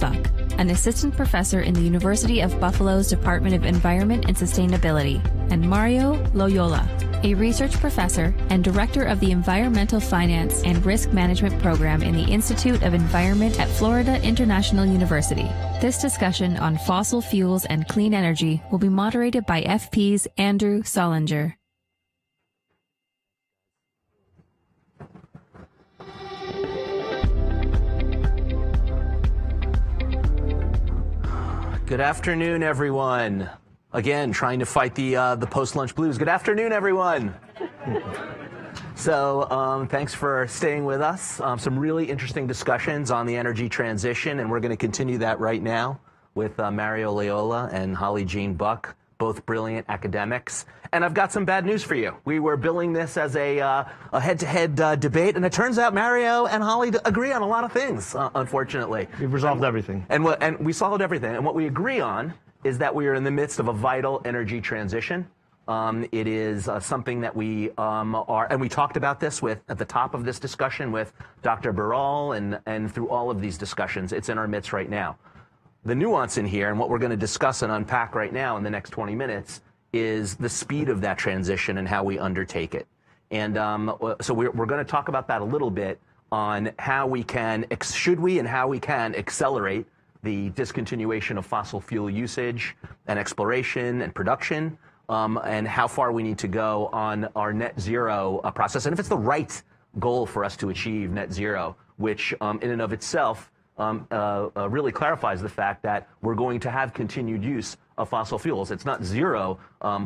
Buck, an assistant professor in the University of Buffalo's Department of Environment and Sustainability, and Mario Loyola, a research professor and director of the Environmental Finance and Risk Management Program in the Institute of Environment at Florida International University. This discussion on fossil fuels and clean energy will be moderated by FP's Andrew Solinger. Good afternoon, everyone. Again, trying to fight the post-lunch blues. Good afternoon, everyone. So thanks for staying with us. Some really interesting discussions on the energy transition, and we're going to continue that right now with Mario Loyola and Holly Jean Buck, both brilliant academics. And I've got some bad news for you. We were billing this as a head-to-head debate, and it turns out Mario and Holly agree on a lot of things, unfortunately. We've resolved everything. And we solved everything. And what we agree on is that we are in the midst of a vital energy transition. It is something that we are, and we talked about this at the top of this discussion with Dr. Barral, and through all of these discussions, it's in our midst right now. The nuance in here, and what we're going to discuss and unpack right now in the next 20 minutes, is the speed of that transition and how we undertake it. And so we're going to talk about that a little bit on how we can, should we and how we can accelerate the discontinuation of fossil fuel usage and exploration and production, and how far we need to go on our net zero process. And if it's the right goal for us to achieve net zero, which in and of itself really clarifies the fact that we're going to have continued use of fossil fuels. It's not zero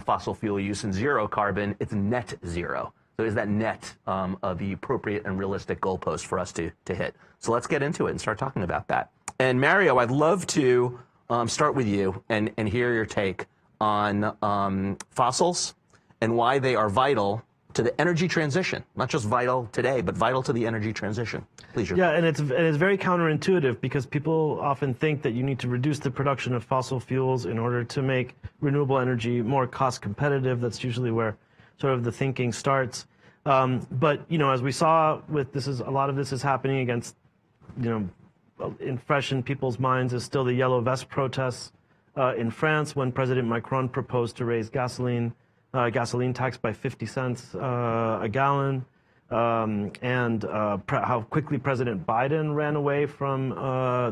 fossil fuel use and zero carbon, it's net zero. So is that net the appropriate and realistic goalpost for us to hit? So let's get into it and start talking about that. And Mario, I'd love to start with you and hear your take on fossils and why they are vital to the energy transition. Not just vital today, but vital to the energy transition. Please. Yeah, and it's very counterintuitive because people often think that you need to reduce the production of fossil fuels in order to make renewable energy more cost competitive. That's usually where sort of the thinking starts. But as we saw with a lot of this is happening against, fresh in people's minds is still the yellow vest protests in France when President Macron proposed to raise gasoline tax by 50 cents a gallon, and how quickly President Biden ran away from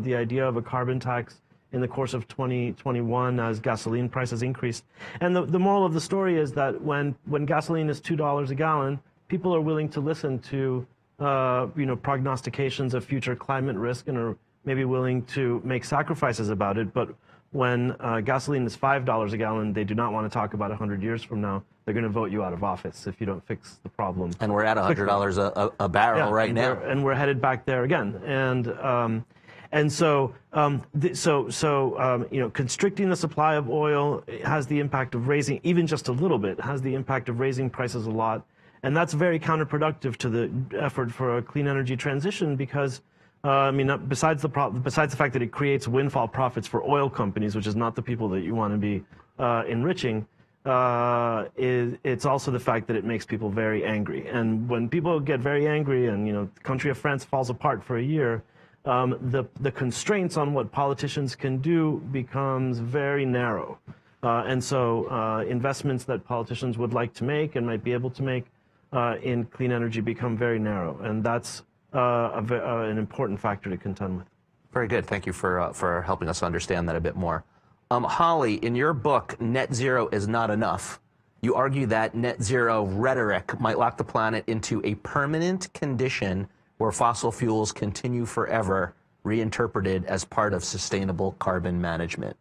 the idea of a carbon tax in the course of 2021 as gasoline prices increased. And the moral of the story is that when gasoline is $2 a gallon, people are willing to listen to prognostications of future climate risk and are maybe willing to make sacrifices about it. But when gasoline is $5 a gallon, they do not want to talk about 100 years from now. They're going to vote you out of office if you don't fix the problem. And we're at $100 a barrel right now. And we're headed back there again. And so constricting the supply of oil has the impact of raising, even just a little bit, has the impact of raising prices a lot. And that's very counterproductive to the effort for a clean energy transition because besides the fact that it creates windfall profits for oil companies, which is not the people that you want to be enriching, it's also the fact that it makes people very angry. And when people get very angry and, the country of France falls apart for a year, the constraints on what politicians can do becomes very narrow. And so investments that politicians would like to make and might be able to make in clean energy become very narrow. And that's an important factor to contend with. Very good. Thank you for helping us understand that a bit more. Holly, in your book, Net Zero is Not Enough, you argue that net zero rhetoric might lock the planet into a permanent condition where fossil fuels continue forever, reinterpreted as part of sustainable carbon management.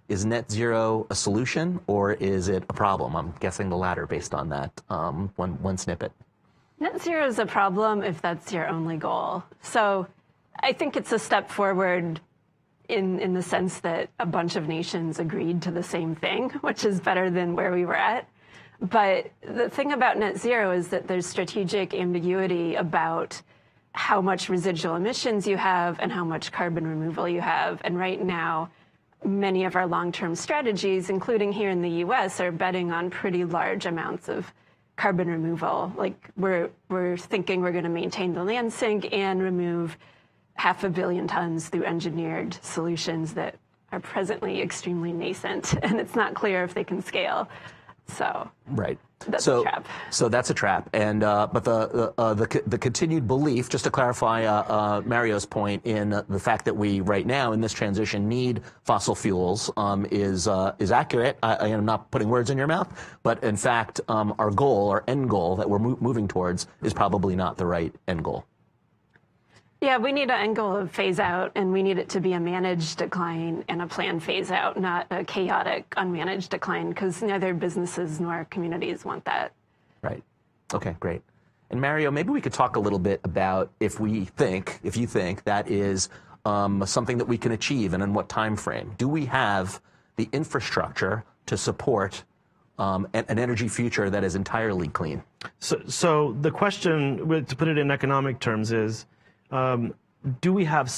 Is net zero a solution or is it a problem? I'm guessing the latter based on that one snippet. Net zero is a problem if that's your only goal. So I think it's a step forward in the sense that a bunch of nations agreed to the same thing, which is better than where we were at. But the thing about net zero is that there's strategic ambiguity about how much residual emissions you have and how much carbon removal you have. And right now, many of our long-term strategies, including here in the US, are betting on pretty large amounts of carbon removal. Like we're thinking we're going to maintain the land sink and remove 500 million tons through engineered solutions that are presently extremely nascent, and it's not clear if they can scale. So right. That's a trap. So that's a trap. And but the continued belief, just to clarify Mario's point, in the fact that we right now in this transition need fossil fuels is accurate. I am not putting words in your mouth, but in fact, our goal, our end goal that we're moving towards, is probably not the right end goal. Yeah, we need an end goal of phase out, and we need it to be a managed decline and a planned phase out, not a chaotic, unmanaged decline, because neither businesses nor communities want that. Right. Okay, great. And Mario, maybe we could talk a little bit about if you think that is something that we can achieve, and in what time frame. Do we have the infrastructure to support an energy future that is entirely clean? So the question, to put it in economic terms, is, do we have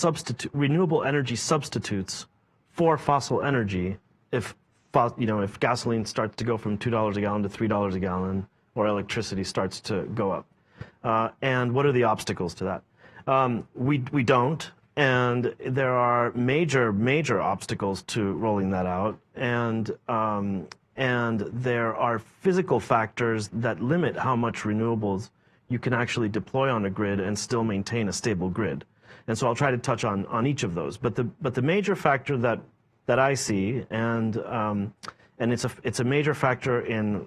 renewable energy substitutes for fossil energy if gasoline starts to go from $2 a gallon to $3 a gallon, or electricity starts to go up? And what are the obstacles to that? We don't, and there are major obstacles to rolling that out, and there are physical factors that limit how much renewables you can actually deploy on a grid and still maintain a stable grid. And so I'll try to touch on each of those. But the major factor that I see, and it's a major factor in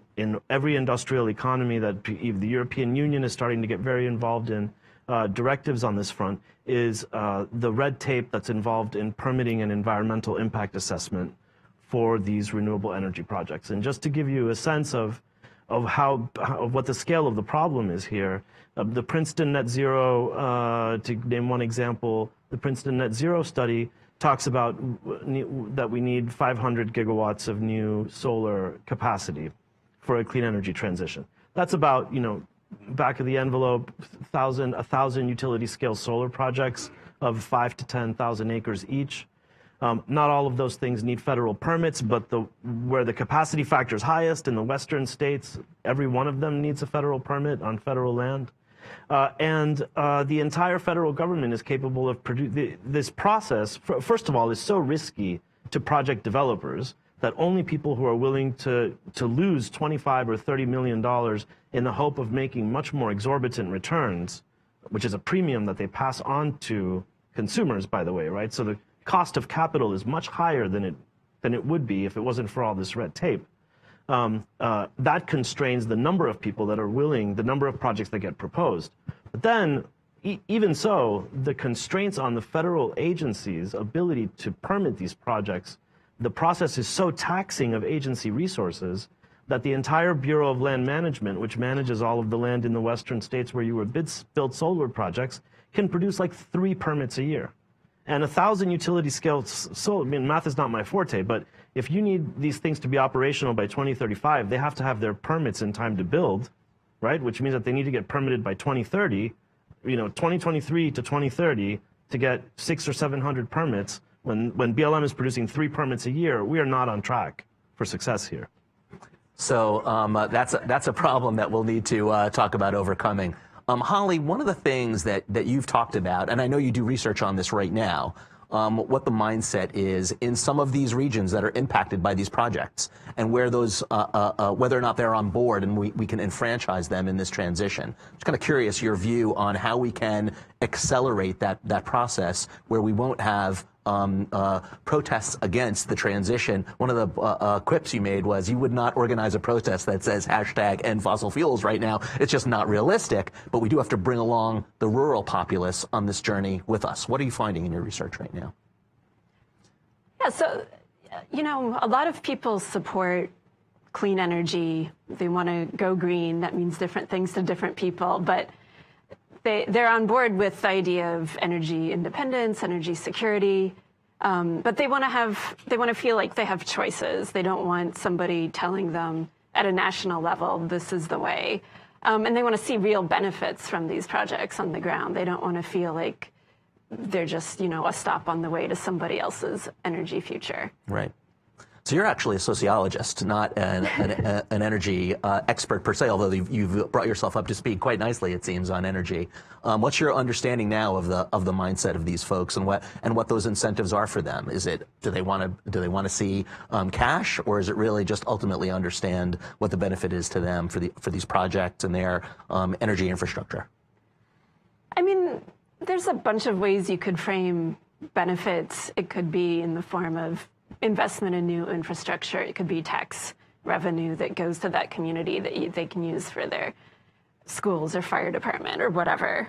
every industrial economy that the European Union is starting to get very involved in, directives on this front, is the red tape that's involved in permitting and environmental impact assessment for these renewable energy projects. And just to give you a sense of what the scale of the problem is here, the Princeton Net Zero, to name one example, the Princeton Net Zero study talks about that we need 500 gigawatts of new solar capacity for a clean energy transition. That's about, back of the envelope, 1,000 utility scale solar projects of 5,000 to 10,000 acres each. Not all of those things need federal permits, but where the capacity factor is highest in the western states, every one of them needs a federal permit on federal land. And the entire federal government is capable of producing this process. First of all, is so risky to project developers that only people who are willing to lose $25 or $30 million in the hope of making much more exorbitant returns, which is a premium that they pass on to consumers, by the way, right? So the cost of capital is much higher than it would be if it wasn't for all this red tape. That constrains the number of people that are willing, the number of projects that get proposed. But then, even so, the constraints on the federal agencies' ability to permit these projects, the process is so taxing of agency resources that the entire Bureau of Land Management, which manages all of the land in the western states where you would build solar projects, can produce like 3 permits a year. And 1,000 utility scale solar, math is not my forte, but if you need these things to be operational by 2035, they have to have their permits in time to build, right? Which means that they need to get permitted by 2030, 2023 to 2030 to get 600 or 700 permits. When BLM is producing 3 permits a year, we are not on track for success here. So that's a problem that we'll need to talk about overcoming. Holly, one of the things that you've talked about, and I know you do research on this right now, what the mindset is in some of these regions that are impacted by these projects, and where those, whether or not they're on board and we can enfranchise them in this transition. Just kind of curious your view on how we can accelerate that process where we won't have protests against the transition. One of the quips you made was you would not organize a protest that says #end fossil fuels right now. It's just not realistic, but we do have to bring along the rural populace on this journey with us. What are you finding in your research right now? Yeah, so, a lot of people support clean energy. They want to go green. That means different things to different people, but they're on board with the idea of energy independence, energy security, but they want to feel like they have choices. They don't want somebody telling them at a national level, this is the way. And they want to see real benefits from these projects on the ground. They don't want to feel like they're just, a stop on the way to somebody else's energy future. Right. So you're actually a sociologist, not an energy expert per se, although you've brought yourself up to speed quite nicely, it seems, on energy. What's your understanding now of the mindset of these folks and what those incentives are for them? Is it do they want to see cash, or is it really just ultimately understand what the benefit is to them for these projects and their energy infrastructure? I mean, there's a bunch of ways you could frame benefits. It could be in the form of investment in new infrastructure. It could be tax revenue that goes to that community that they can use for their schools or fire department or whatever.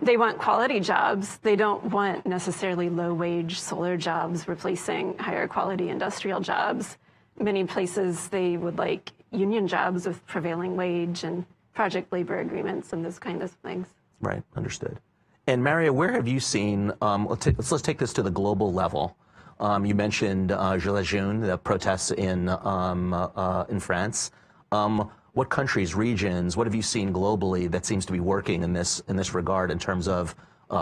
They want quality jobs. They don't want necessarily low-wage solar jobs replacing higher quality industrial jobs. Many places they would like union jobs with prevailing wage and project labor agreements and those kinds of things. Right, understood. And Mario, where have you seen, let's take this to the global level. You mentioned Gilets jaunes, the protests in France. What countries, regions, what have you seen globally that seems to be working in this regard in terms of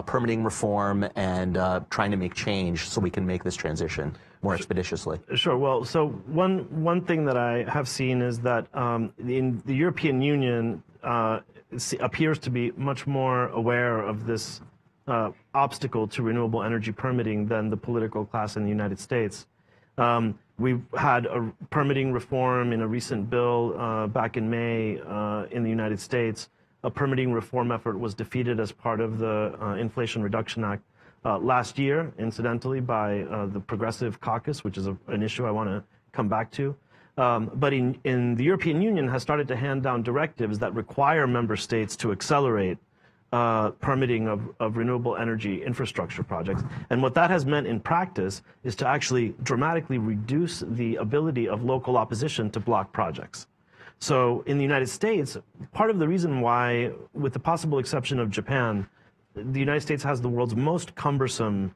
permitting reform and trying to make change so we can make this transition more expeditiously? Sure. Well, so one thing that I have seen is that in the European Union appears to be much more aware of this obstacle to renewable energy permitting than the political class in the United States. We've had a permitting reform in a recent bill back in May in the United States. A permitting reform effort was defeated as part of the Inflation Reduction Act last year, incidentally, by the Progressive Caucus, which is an issue I want to come back to. But in the European Union has started to hand down directives that require member states to accelerate permitting of renewable energy infrastructure projects. And what that has meant in practice is to actually dramatically reduce the ability of local opposition to block projects. So in the United States, part of the reason why, with the possible exception of Japan, the United States has the world's most cumbersome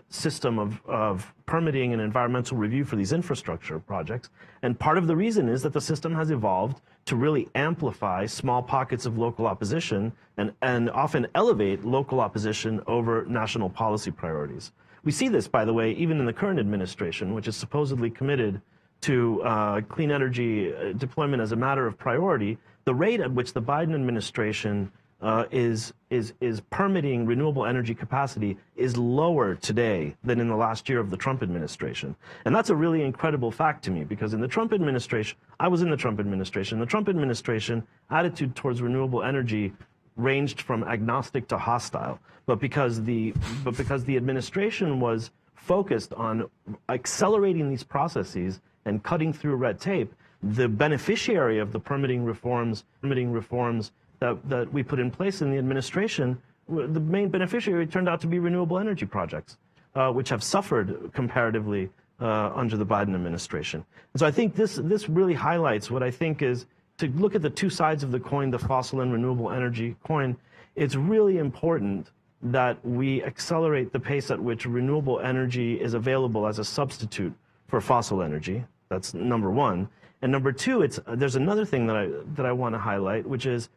system of permitting and environmental review for these infrastructure projects. And part of the reason is that the system has evolved to really amplify small pockets of local opposition and often elevate local opposition over national policy priorities. We see this, by the way, even in the current administration, which is supposedly committed to clean energy deployment as a matter of priority. The rate at which the Biden administration is permitting renewable energy capacity is lower today than in the last year of the Trump administration. And that's a really incredible fact to me, because in the Trump administration, I was in the Trump administration. The Trump administration attitude towards renewable energy ranged from agnostic to hostile. But because the administration was focused on accelerating these processes and cutting through red tape, the beneficiary of the permitting reforms that we put in place in the administration, the main beneficiary turned out to be renewable energy projects, which have suffered comparatively under the Biden administration. And so I think this really highlights what I think is, to look at the two sides of the coin, the fossil and renewable energy coin, it's really important that we accelerate the pace at which renewable energy is available as a substitute for fossil energy. That's number one. And number two, there's another thing that I want to highlight, which is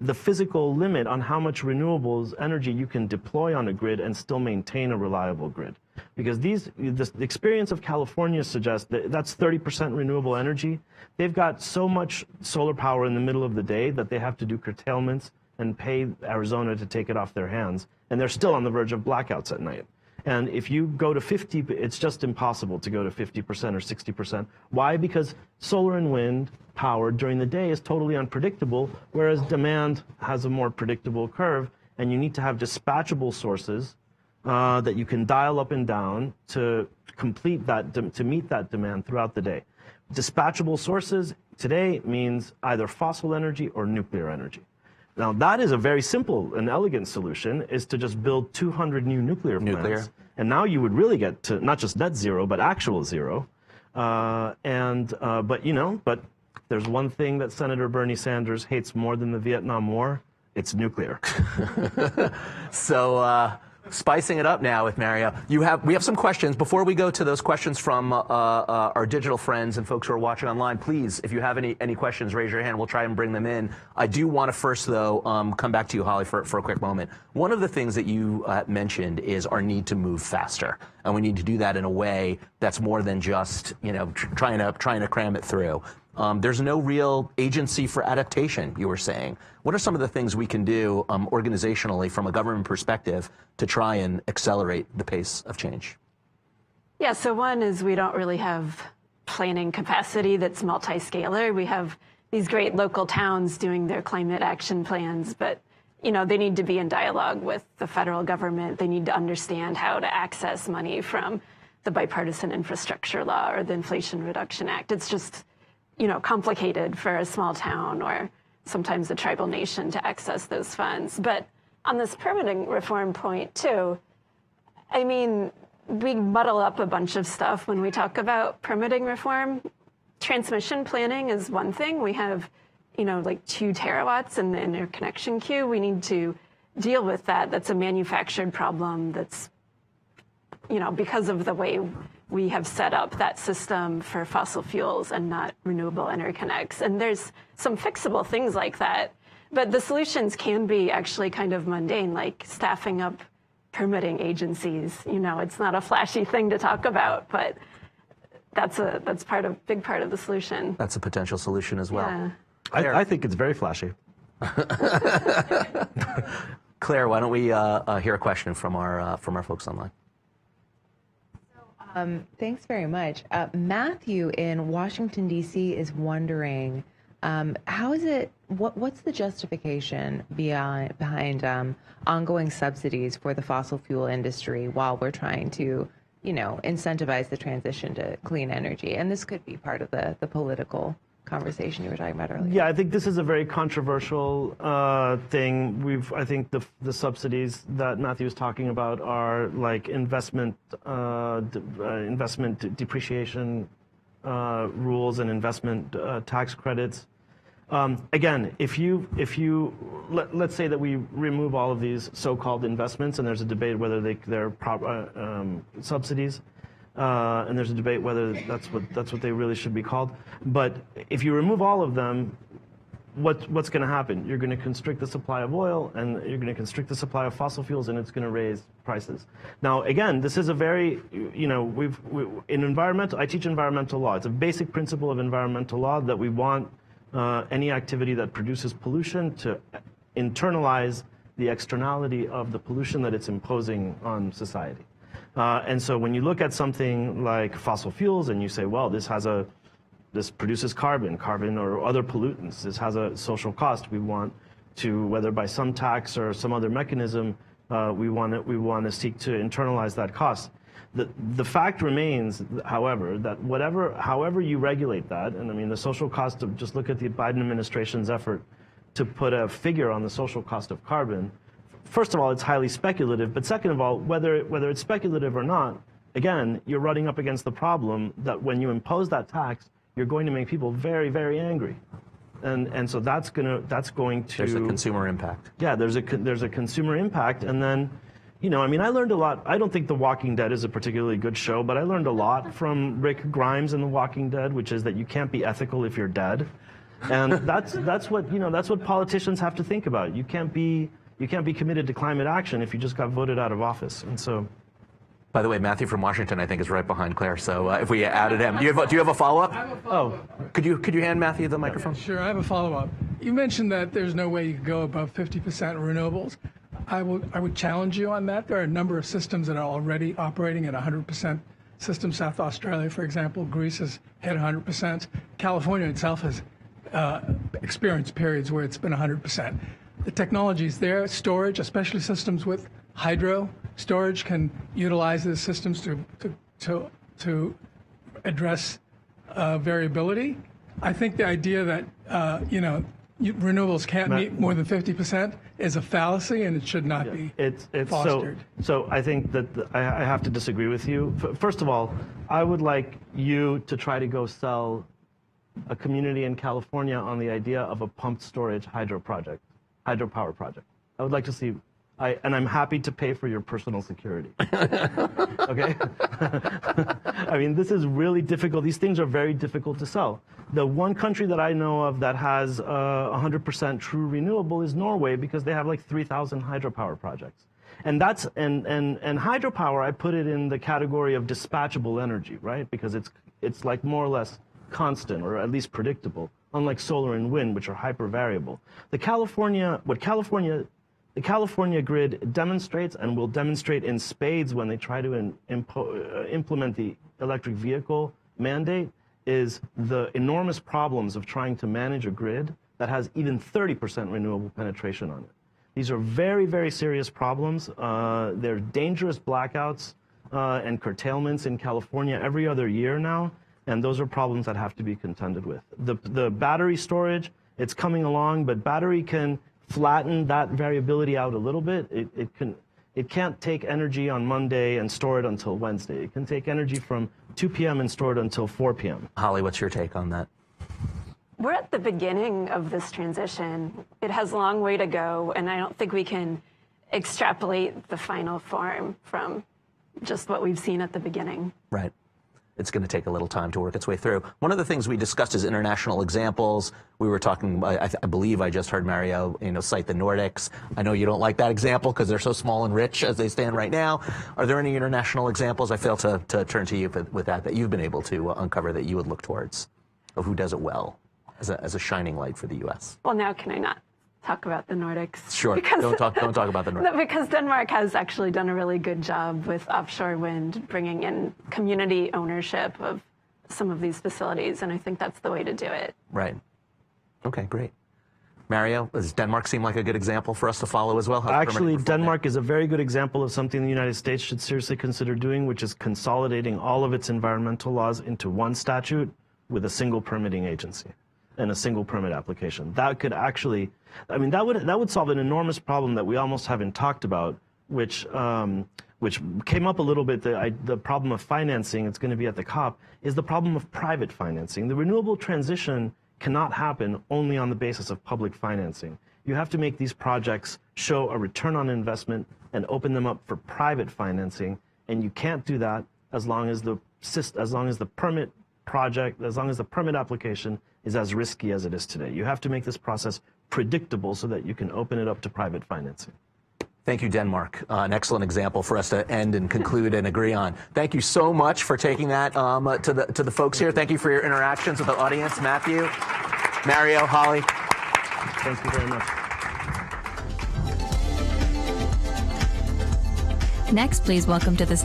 the physical limit on how much renewables energy you can deploy on a grid and still maintain a reliable grid. Because the experience of California suggests that that's 30% renewable energy. They've got so much solar power in the middle of the day that they have to do curtailments and pay Arizona to take it off their hands. And they're still on the verge of blackouts at night. And if you go to 50, it's just impossible to go to 50% or 60%. Why? Because solar and wind power during the day is totally unpredictable, whereas demand has a more predictable curve, and you need to have dispatchable sources that you can dial up and down to complete that, to meet that demand throughout the day. Dispatchable sources today means either fossil energy or nuclear energy. Now, that is a very simple and elegant solution, is to just build 200 new nuclear plants. And now you would really get to not just net zero, but actual zero. But there's one thing that Senator Bernie Sanders hates more than the Vietnam War. It's nuclear. So Spicing it up now with Mario. We have some questions. Before we go to those questions from our digital friends and folks who are watching online, please, if you have any questions, raise your hand. We'll try and bring them in. I do want to first, though, come back to you, Holly, for a quick moment. One of the things that you mentioned is our need to move faster, and we need to do that in a way that's more than just trying to cram it through. There's no real agency for adaptation, you were saying. What are some of the things we can do organizationally from a government perspective to try and accelerate the pace of change? Yeah, so one is we don't really have planning capacity that's multi-scalar. We have these great local towns doing their climate action plans, but they need to be in dialogue with the federal government. They need to understand how to access money from the Bipartisan Infrastructure Law or the Inflation Reduction Act. It's just complicated for a small town or sometimes a tribal nation to access those funds. But on this permitting reform point too, I mean, we muddle up a bunch of stuff when we talk about permitting reform. Transmission planning is one thing. We have, like 2 terawatts in the interconnection queue. We need to deal with that. That's a manufactured problem that's, because of the way we have set up that system for fossil fuels and not renewable interconnects. And there's some fixable things like that. But the solutions can be actually kind of mundane, like staffing up permitting agencies. It's not a flashy thing to talk about, but that's big part of the solution. That's a potential solution as well. Yeah. I think it's very flashy. Claire, why don't we hear a question from our folks online? Thanks very much. Matthew in Washington, D.C. is wondering, what's the justification behind ongoing subsidies for the fossil fuel industry while we're trying to, incentivize the transition to clean energy? And this could be part of the political conversation you were talking about earlier. Yeah, I think this is a very controversial thing. I think the subsidies that Matthew is talking about are like investment depreciation rules and investment tax credits. Again, let's say that we remove all of these so-called investments, and there's a debate whether they're subsidies. And there's a debate whether that's what they really should be called. But if you remove all of them, what's going to happen? You're going to constrict the supply of oil, and you're going to constrict the supply of fossil fuels, and it's going to raise prices. Now, again, this is a very, in environmental. I teach environmental law. It's a basic principle of environmental law that we want any activity that produces pollution to internalize the externality of the pollution that it's imposing on society. And so when you look at something like fossil fuels and you say, well, this produces carbon or other pollutants, this has a social cost, we want to, whether by some tax or some other mechanism, we want to seek to internalize that cost. The fact remains, however, that however you regulate that, and I mean the social cost of, just look at the Biden administration's effort to put a figure on the social cost of carbon. First of all, it's highly speculative, but second of all, whether it's speculative or not, again, you're running up against the problem that when you impose that tax, you're going to make people very, very angry, and so that's going to There's a consumer impact. Yeah, there's a consumer impact, and then, I mean, I learned a lot. I don't think The Walking Dead is a particularly good show, but I learned a lot from Rick Grimes in The Walking Dead, which is that you can't be ethical if you're dead, and that's what politicians have to think about. You can't be committed to climate action if you just got voted out of office. And so, by the way, Matthew from Washington, I think, is right behind Claire. So if we added him, do you have a follow-up? I have a follow-up. Oh, could you hand Matthew the microphone? Sure, I have a follow-up. You mentioned that there's no way you could go above 50% renewables. I would challenge you on that. There are a number of systems that are already operating at 100% system. South Australia, for example, Greece has hit 100%. California itself has experienced periods where it's been 100%. The technology is there. Storage, especially systems with hydro storage, can utilize these systems to address variability. I think the idea that renewables can't meet more than 50% is a fallacy, and it should not be fostered. So I think that I have to disagree with you. First of all, I would like you to try to go sell a community in California on the idea of a pumped storage hydropower project. I would like to see and I'm happy to pay for your personal security. Okay? I mean, this is really difficult. These things are very difficult to sell. The one country that I know of that has 100% true renewable is Norway, because they have like 3,000 hydropower projects. And that's and hydropower, I put it in the category of dispatchable energy, right? Because it's like more or less constant, or at least predictable, unlike solar and wind, which are hyper variable. The California grid demonstrates, and will demonstrate in spades when they try to implement the electric vehicle mandate, is the enormous problems of trying to manage a grid that has even 30% renewable penetration on it. These are very, very serious problems. There are dangerous blackouts and curtailments in California every other year now, and those are problems that have to be contended with. The battery storage, it's coming along, but battery can flatten that variability out a little bit. It can't take energy on Monday and store it until Wednesday. It can take energy from 2 p.m. and store it until 4 p.m. Holly, what's your take on that? We're at the beginning of this transition. It has a long way to go, and I don't think we can extrapolate the final form from just what we've seen at the beginning. Right. It's going to take a little time to work its way through. One of the things we discussed is international examples. We were talking, I believe I just heard Mario, cite the Nordics. I know you don't like that example because they're so small and rich as they stand right now. Are there any international examples? I fail to turn to you with that you've been able to uncover that you would look towards, of who does it well as a shining light for the U.S. Well, now can I not talk about the Nordics? Sure. Don't talk about the Nordics. Because Denmark has actually done a really good job with offshore wind, bringing in community ownership of some of these facilities, and I think that's the way to do it. Right. Okay, great. Mario, does Denmark seem like a good example for us to follow as well? Actually, Denmark is a very good example of something the United States should seriously consider doing, which is consolidating all of its environmental laws into one statute with a single permitting agency and a single permit application. That could actually, that would solve an enormous problem that we almost haven't talked about, which came up a little bit. The problem of financing, it's going to be at the COP, is the problem of private financing. The renewable transition cannot happen only on the basis of public financing. You have to make these projects show a return on investment and open them up for private financing, and you can't do that as long as the permit application is as risky as it is today. You have to make this process predictable so that you can open it up to private financing. Thank you, Denmark. An excellent example for us to end and conclude and agree on. Thank you so much for taking that to the folks here. Thank you for your interactions with the audience. Matthew, Mario, Holly. Thank you very much. Next, please welcome to the